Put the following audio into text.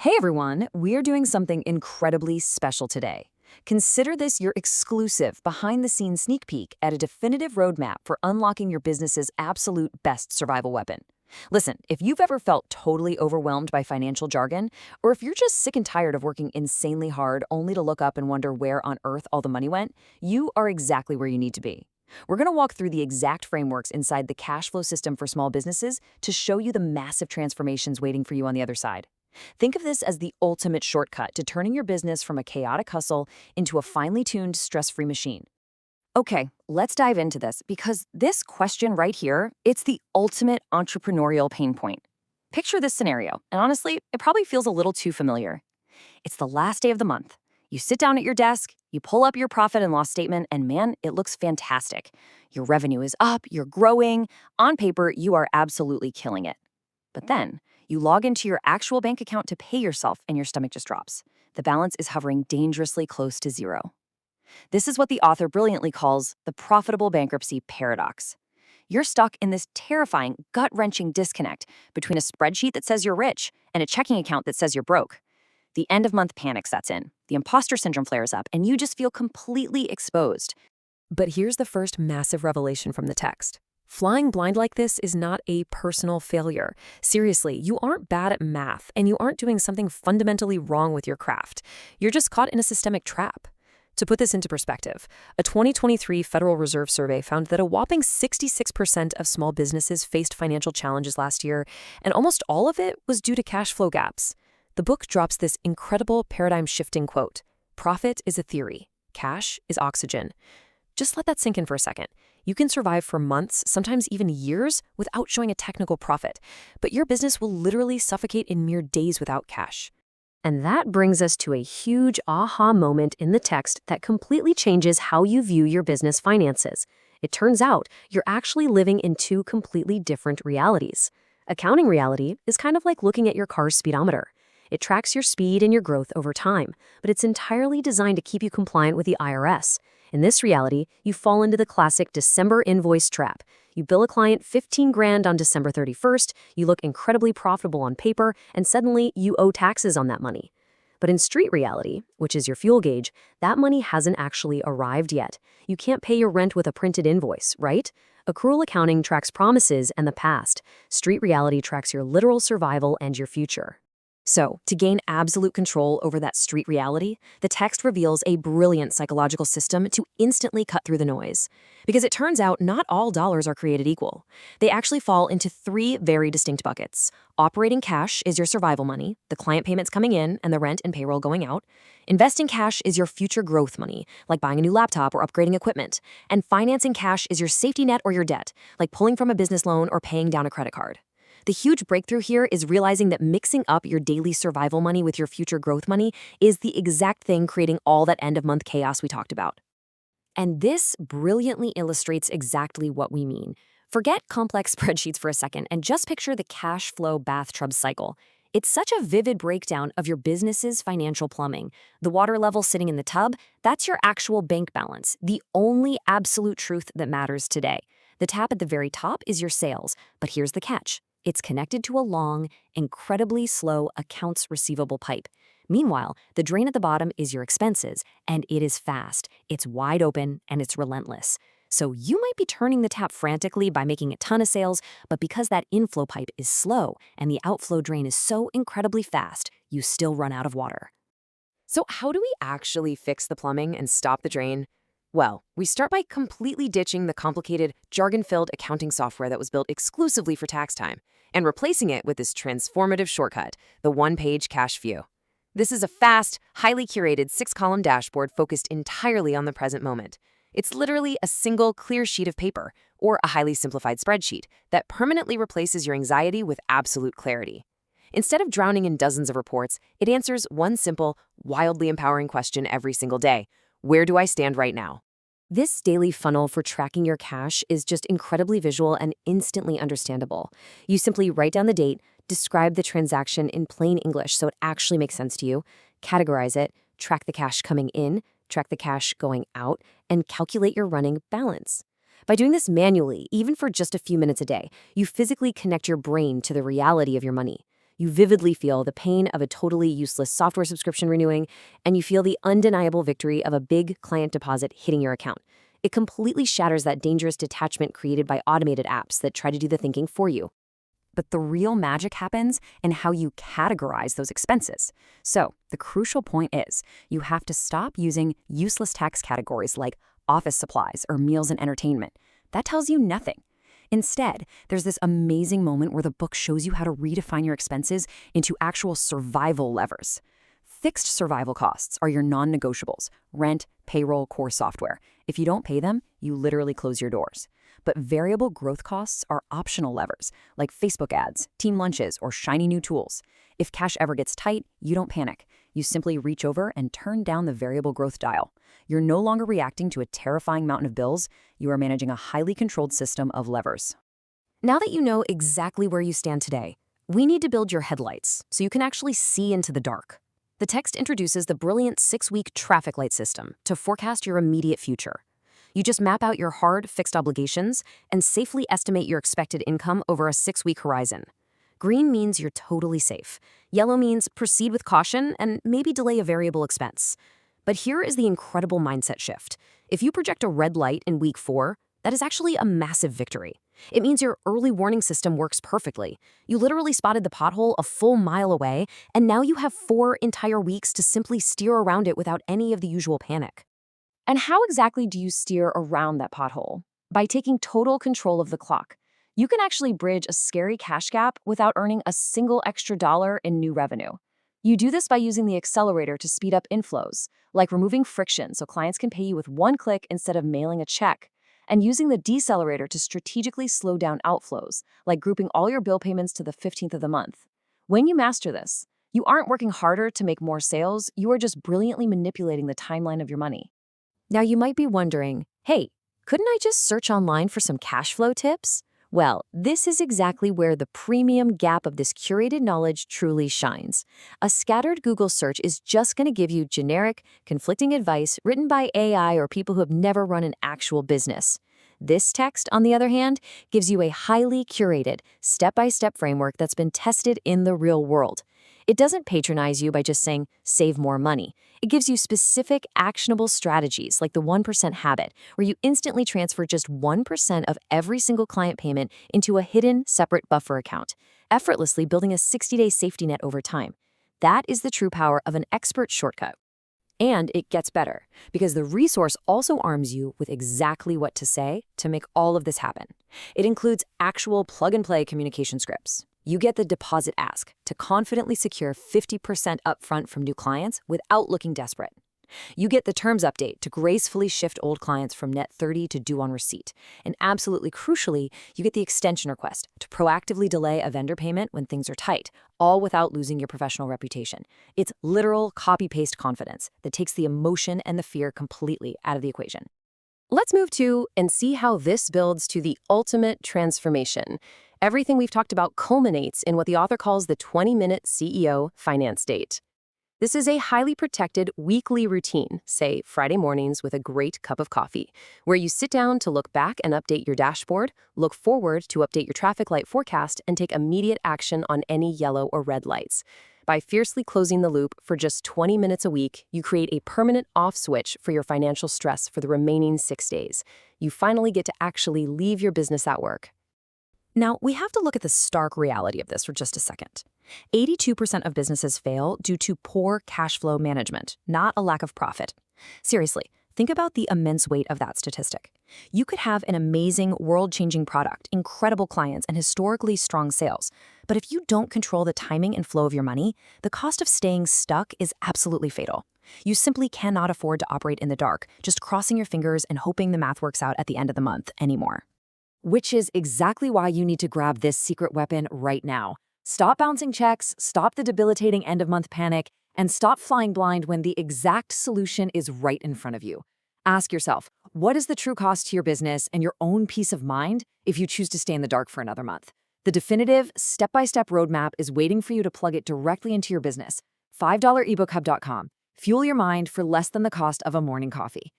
Hey everyone, we're doing something incredibly special today. Consider this your exclusive behind the scenes sneak peek at a definitive roadmap for unlocking your business's absolute best survival weapon. Listen, if you've ever felt totally overwhelmed by financial jargon, or if you're just sick and tired of working insanely hard only to look up and wonder where on earth all the money went, you are exactly where you need to be. We're going to walk through the exact frameworks inside the cash flow system for small businesses to show you the massive transformations waiting for you on the other side. Think of this as the ultimate shortcut to turning your business from a chaotic hustle into a finely tuned, stress-free machine. Okay, let's dive into this because this question right here, it's the ultimate entrepreneurial pain point. Picture this scenario, and honestly, it probably feels a little too familiar. It's the last day of the month. You sit down at your desk, you pull up your profit and loss statement, and man, it looks fantastic. Your revenue is up, you're growing. On paper, you are absolutely killing it. But then, you log into your actual bank account to pay yourself and your stomach just drops. The balance is hovering dangerously close to zero. This is what the author brilliantly calls the profitable bankruptcy paradox. You're stuck in this terrifying, gut-wrenching disconnect between a spreadsheet that says you're rich and a checking account that says you're broke. The end-of-month panic sets in, the imposter syndrome flares up, and you just feel completely exposed. But here's the first massive revelation from the text. Flying blind like this is not a personal failure. Seriously, you aren't bad at math, and you aren't doing something fundamentally wrong with your craft. You're just caught in a systemic trap. To put this into perspective, a 2023 Federal Reserve survey found that a whopping 66% of small businesses faced financial challenges last year, and almost all of it was due to cash flow gaps. The book drops this incredible paradigm-shifting quote: "Profit is a theory. Cash is oxygen." Just let that sink in for a second. You can survive for months, sometimes even years, without showing a technical profit, but your business will literally suffocate in mere days without cash. And that brings us to a huge aha moment in the text that completely changes how you view your business finances. It turns out you're actually living in two completely different realities. Accounting reality is kind of like looking at your car's speedometer. It tracks your speed and your growth over time, but it's entirely designed to keep you compliant with the IRS. In this reality, you fall into the classic December invoice trap. You bill a client 15 grand on December 31st, you look incredibly profitable on paper, and suddenly you owe taxes on that money. But in street reality, which is your fuel gauge, that money hasn't actually arrived yet. You can't pay your rent with a printed invoice, right? Accrual accounting tracks promises and the past. Street reality tracks your literal survival and your future. So, to gain absolute control over that street reality, the text reveals a brilliant psychological system to instantly cut through the noise. Because it turns out not all dollars are created equal. They actually fall into three very distinct buckets. Operating cash is your survival money, the client payments coming in and the rent and payroll going out. Investing cash is your future growth money, like buying a new laptop or upgrading equipment. And financing cash is your safety net or your debt, like pulling from a business loan or paying down a credit card. The huge breakthrough here is realizing that mixing up your daily survival money with your future growth money is the exact thing creating all that end-of-month chaos we talked about. And this brilliantly illustrates exactly what we mean. Forget complex spreadsheets for a second and just picture the cash flow bathtub cycle. It's such a vivid breakdown of your business's financial plumbing. The water level sitting in the tub, that's your actual bank balance, the only absolute truth that matters today. The tap at the very top is your sales, but here's the catch. It's connected to a long, incredibly slow accounts receivable pipe. Meanwhile, the drain at the bottom is your expenses, and it is fast, it's wide open, and it's relentless. So you might be turning the tap frantically by making a ton of sales, but because that inflow pipe is slow and the outflow drain is so incredibly fast, you still run out of water. So how do we actually fix the plumbing and stop the drain? Well, we start by completely ditching the complicated, jargon-filled accounting software that was built exclusively for tax time and replacing it with this transformative shortcut, the one-page cash view. This is a fast, highly curated 6-column dashboard focused entirely on the present moment. It's literally a single clear sheet of paper, or a highly simplified spreadsheet, that permanently replaces your anxiety with absolute clarity. Instead of drowning in dozens of reports, it answers one simple, wildly empowering question every single day. Where do I stand right now? This daily funnel for tracking your cash is just incredibly visual and instantly understandable. You simply write down the date, describe the transaction in plain English so it actually makes sense to you, categorize it, track the cash coming in, track the cash going out, and calculate your running balance. By doing this manually, even for just a few minutes a day, you physically connect your brain to the reality of your money. You vividly feel the pain of a totally useless software subscription renewing, and you feel the undeniable victory of a big client deposit hitting your account. It completely shatters that dangerous detachment created by automated apps that try to do the thinking for you. But the real magic happens in how you categorize those expenses. So the crucial point is you have to stop using useless tax categories like office supplies or meals and entertainment. That tells you nothing. Instead, there's this amazing moment where the book shows you how to redefine your expenses into actual survival levers. Fixed survival costs are your non-negotiables: rent, payroll, core software. If you don't pay them, you literally close your doors. But variable growth costs are optional levers, like Facebook ads, team lunches, or shiny new tools. If cash ever gets tight, you don't panic. You simply reach over and turn down the variable growth dial. You're no longer reacting to a terrifying mountain of bills. You are managing a highly controlled system of levers. Now that you know exactly where you stand today, we need to build your headlights so you can actually see into the dark. The text introduces the brilliant 6-week traffic light system to forecast your immediate future. You just map out your hard, fixed obligations and safely estimate your expected income over a 6-week horizon. Green means you're totally safe. Yellow means proceed with caution and maybe delay a variable expense. But here is the incredible mindset shift. If you project a red light in week 4, that is actually a massive victory. It means your early warning system works perfectly. You literally spotted the pothole a full mile away, and now you have 4 entire weeks to simply steer around it without any of the usual panic. And how exactly do you steer around that pothole? By taking total control of the clock. You can actually bridge a scary cash gap without earning a single extra dollar in new revenue. You do this by using the accelerator to speed up inflows, like removing friction so clients can pay you with one click instead of mailing a check, and using the decelerator to strategically slow down outflows, like grouping all your bill payments to the 15th of the month. When you master this, you aren't working harder to make more sales, you are just brilliantly manipulating the timeline of your money. Now you might be wondering, hey, couldn't I just search online for some cash flow tips? Well, this is exactly where the premium gap of this curated knowledge truly shines. A scattered Google search is just going to give you generic, conflicting advice written by AI or people who have never run an actual business. This text, on the other hand, gives you a highly curated, step-by-step framework that's been tested in the real world. It doesn't patronize you by just saying, save more money. It gives you specific, actionable strategies like the 1% habit, where you instantly transfer just 1% of every single client payment into a hidden, separate buffer account, effortlessly building a 60-day safety net over time. That is the true power of an expert shortcut. And it gets better, because the resource also arms you with exactly what to say to make all of this happen. It includes actual plug-and-play communication scripts. You get the deposit ask to confidently secure 50% upfront from new clients without looking desperate. You get the terms update to gracefully shift old clients from net 30 to due on receipt. And absolutely crucially, you get the extension request to proactively delay a vendor payment when things are tight, all without losing your professional reputation. It's literal copy-paste confidence that takes the emotion and the fear completely out of the equation. Let's move to and see how this builds to the ultimate transformation. Everything we've talked about culminates in what the author calls the 20-minute CEO finance date. This is a highly protected weekly routine, say Friday mornings with a great cup of coffee, where you sit down to look back and update your dashboard, look forward to update your traffic light forecast, and take immediate action on any yellow or red lights. By fiercely closing the loop for just 20 minutes a week, you create a permanent off switch for your financial stress for the remaining 6 days. You finally get to actually leave your business at work. Now, we have to look at the stark reality of this for just a second. 82% of businesses fail due to poor cash flow management, not a lack of profit. Seriously, think about the immense weight of that statistic. You could have an amazing, world-changing product, incredible clients, and historically strong sales. But if you don't control the timing and flow of your money, the cost of staying stuck is absolutely fatal. You simply cannot afford to operate in the dark, just crossing your fingers and hoping the math works out at the end of the month anymore. Which is exactly why you need to grab this secret weapon right now. Stop bouncing checks, stop the debilitating end-of-month panic, and stop flying blind when the exact solution is right in front of you. Ask yourself, what is the true cost to your business and your own peace of mind if you choose to stay in the dark for another month? The definitive, step-by-step roadmap is waiting for you to plug it directly into your business. $5 ebookhub.com. Fuel your mind for less than the cost of a morning coffee.